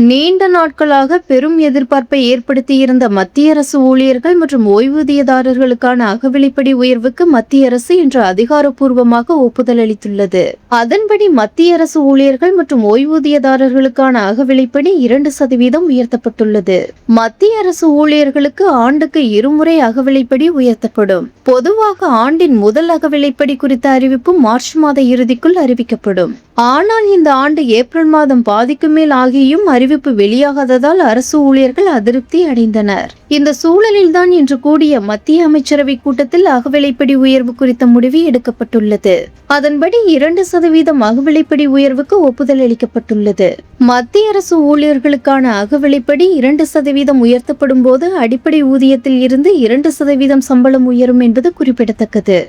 நீண்ட நாட்களாக பெரும் எதிர்பார்ப்பை ஏற்படுத்தியிருந்த மத்திய அரசு ஊழியர்கள் மற்றும் ஓய்வூதியதாரர்களுக்கான அகவிலைப்படி உயர்வுக்கு மத்திய அரசு இன்று அதிகாரப்பூர்வமாக ஒப்புதல் அளித்துள்ளது. அதன்படி மத்திய அரசு ஊழியர்கள் மற்றும் ஓய்வூதியதாரர்களுக்கான அகவிலைப்படி 2% உயர்த்தப்பட்டுள்ளது. மத்திய அரசு ஊழியர்களுக்கு ஆண்டுக்கு இருமுறை அகவிலைப்படி உயர்த்தப்படும். பொதுவாக ஆண்டின் முதல் அகவிலைப்படி குறித்த அறிவிப்பு மார்ச் மாத இறுதிக்குள் அறிவிக்கப்படும். ஆனால் இந்த ஆண்டு ஏப்ரல் மாதம் பாதிக்கு மேல் ஆகியும் அறிவிப்பு வெளியாகாததால் அரசு ஊழியர்கள் அதிருப்தி அடைந்தனர். இந்த சூழலில்தான் இன்று கூடிய மத்திய அமைச்சரவை கூட்டத்தில் அகவிலைப்படி உயர்வு குறித்த முடிவு எடுக்கப்பட்டுள்ளது. அதன்படி 2% அகவிலைப்படி உயர்வுக்கு ஒப்புதல் அளிக்கப்பட்டுள்ளது. மத்திய அரசு ஊழியர்களுக்கான அகவிலைப்படி 2% உயர்த்தப்படும் போது அடிப்படை ஊதியத்தில் இருந்து 2% சம்பளம் உயரும் என்பது குறிப்பிடத்தக்கது.